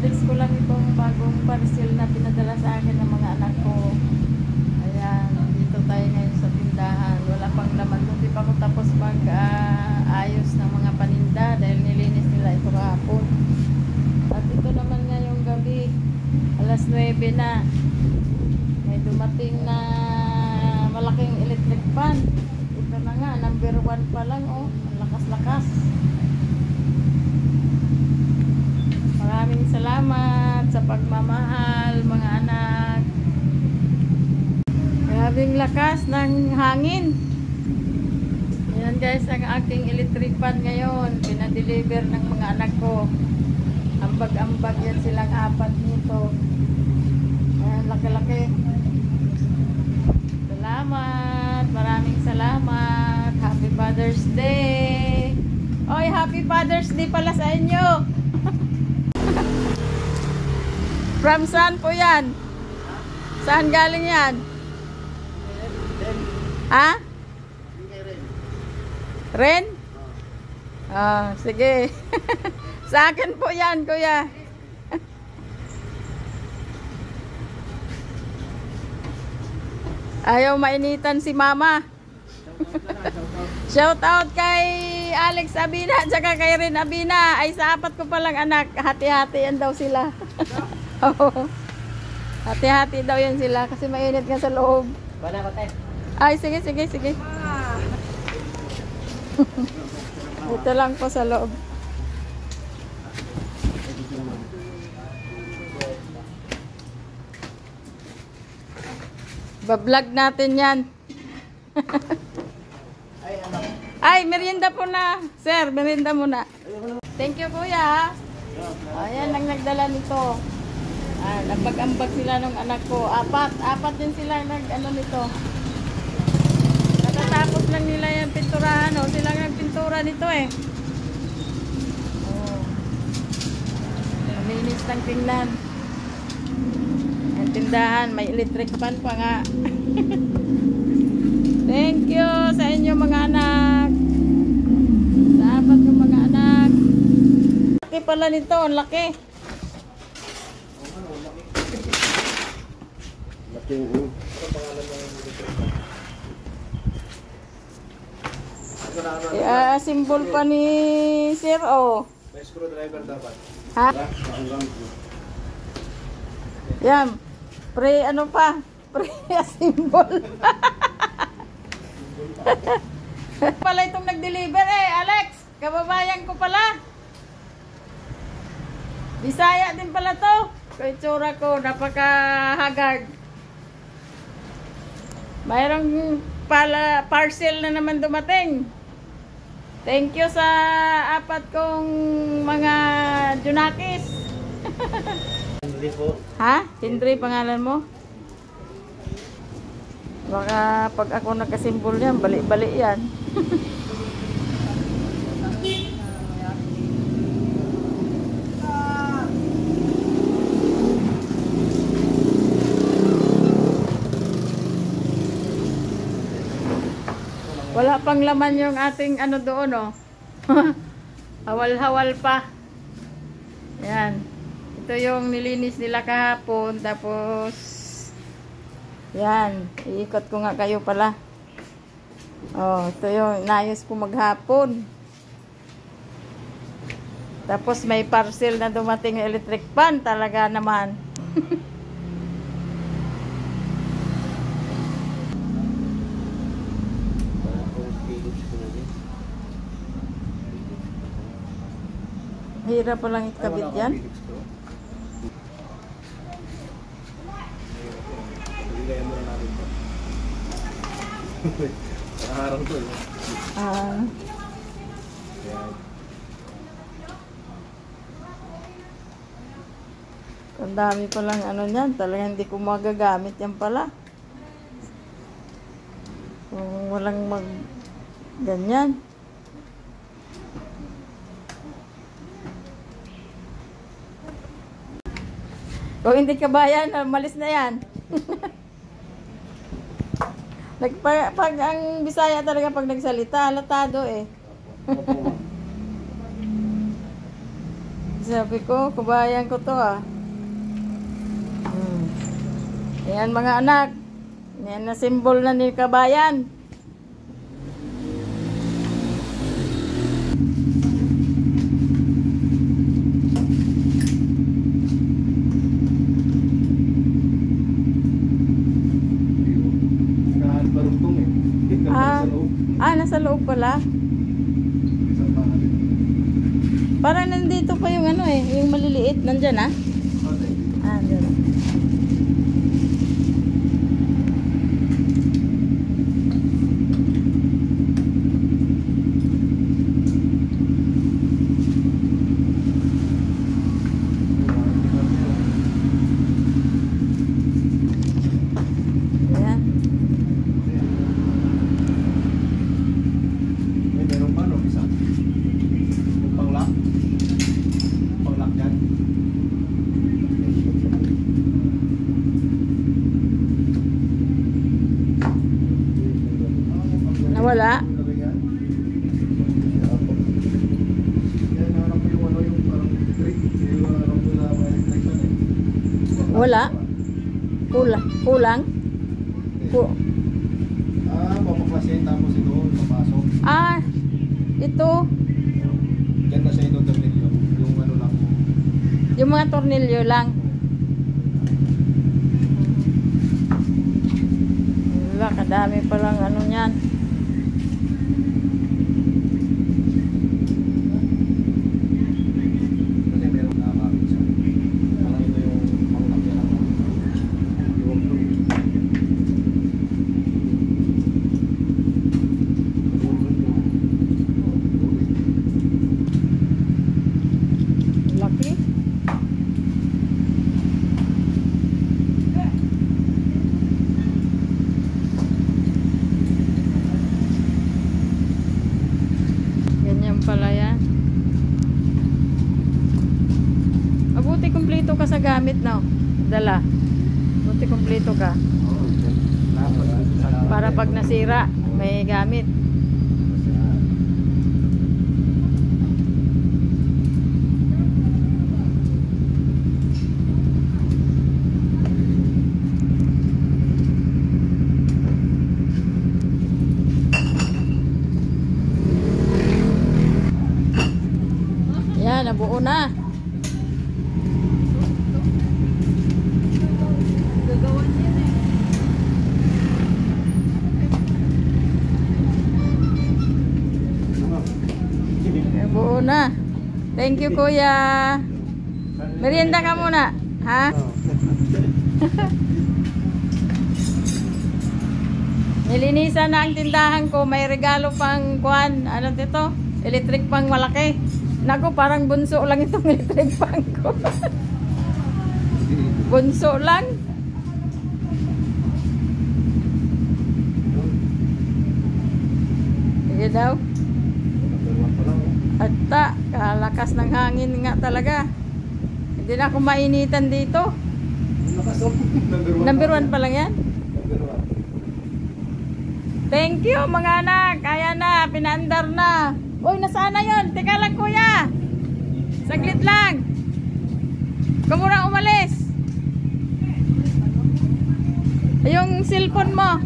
Tinitext ko lang itong bagong parcel na pinadala sa akin ng mga anak ko. Ayan, dito tayo ngayon sa tindahan. Wala pang laman. Hindi pa ako tapos mag-ayos ng mga paninda dahil nilinis nila ito kahapon. At ito naman ngayong gabi, alas 9 na. May dumating na malaking electric fan. Ito na nga, number 1 pa lang, oh. Ang lakas-lakas. Maraming salamat sa pagmamahal, mga anak. Grabing lakas ng hangin. Yan guys, ang aking electric fan ngayon. Pinadeliver ng mga anak ko. Ambag-ambag yan silang 4 nito. Ayan, laki-laki. Salamat. Maraming salamat. Happy Father's Day. Oy, Happy Father's Day pala sa inyo. From saan po yan? Saan galing yan? Ha? Ren? Ah, sige. Sa akin po yan, kuya. Ayaw mainitan si mama. Shout out kay Alex Abina at saka kay Ren Abina. Ay sa 4 ko palang anak, hati-hatian daw sila. Hati-hati daw yan sila kasi mainit nga sa loob. Wala ba tayo? Ay, sige. Ito lang po sa loob. Bablog natin yan. Ay, merienda po na. Sir, merienda muna. Thank you, kuya. Ayan ang nagdala nito. Nagpag-ambag sila ng anak ko. 4 din sila nag-ano nito. Natatapos lang nila yung pinturahan. Oh. Sila nagpintura nito eh. Oh. Malinis lang tingnan. Ang tindahan, may electric fan pa nga. Thank you sa inyo mga anak. Sa 4 yung mga anak. Laki pala nito, ang laki. Symbol pa ni Sir O. May screwdriver dapat. Ha? Yan. Pre ano pa? Pre symbol. Pala itong nag-deliver eh, Alex. Kababayan ko pala. Bisaya din pala to. Kaitsura ko, napaka-haggard. Mayroong parcel na naman dumating. Thank you sa 4 kong mga Junakis. Hindi po. Ha? Hindri pangalan mo? Baka pag ako nagkasimbol yan, bali-bali yan. Wala pang laman yung ating ano doon, oh. Hawal-hawal pa. Yan. Ito yung nilinis nila kahapon. Tapos, yan. Iikot ko nga kayo pala. Oh, ito yung inayos ko maghapon. Tapos may parcel na dumating ng electric fan. Talaga naman. Hirap pa lang ikabit yan. Araw to. Ang dami pa lang ano niyan. Talagang hindi ko magagamit yan pala. Kung walang ganyan. Kung hindi ka bayan, malis na yan. Pag ang Bisaya talaga pag nagsalita, halatado eh. Sabi ko, kabayan ko to ah. Ayan mga anak. Yan na symbol na ni kabayan. Kahit barugtong eh. Nasa loob pala. Parang nandito pa yung ano eh, yung maliliit. Nandyan ah. Nandyan. Ayan. Meron pa no, isa. Yung panglak. Panglak yan. Nawala. Yan, harap mo yung ano, yung parang electric. Yung harap mo na mga electric na eh. Wala. Kulang. Mapaklasin tapos ito, papasok. Ito. Diyan na siya ito, tornilyo. Yung ano lang. Yung mga tornilyo lang. Wala, kadami palang ano niyan. Kasi meron nakakabit siya. Parang ito yung panglakyan ng yung blue. Laki. Ganyan pala yan. Mabuti kumpleto ka sa gamit, no? Dala. Mabuti kumpleto ka. Para pag nasira, may gamit. Yan, nabuo na. Nabuo na. Thank you, kuya. Merienda ka muna. Ha? Nilinisan na ang tindahan ko. May regalo pang kuwan. Ano dito? Electric pang malaki. Naku, parang bunso lang itong electric pang ko. Bunso lang. Sige daw. Ata, kalakas ng hangin nga talaga. Hindi na ako mainitan dito. Number 1 pa lang yan. Thank you mga anak. Kaya na, pinaandar na. Uy, nasaan na yun? Teka lang kuya. Saglit lang. Huwag mo na umalis. Yung cellphone mo.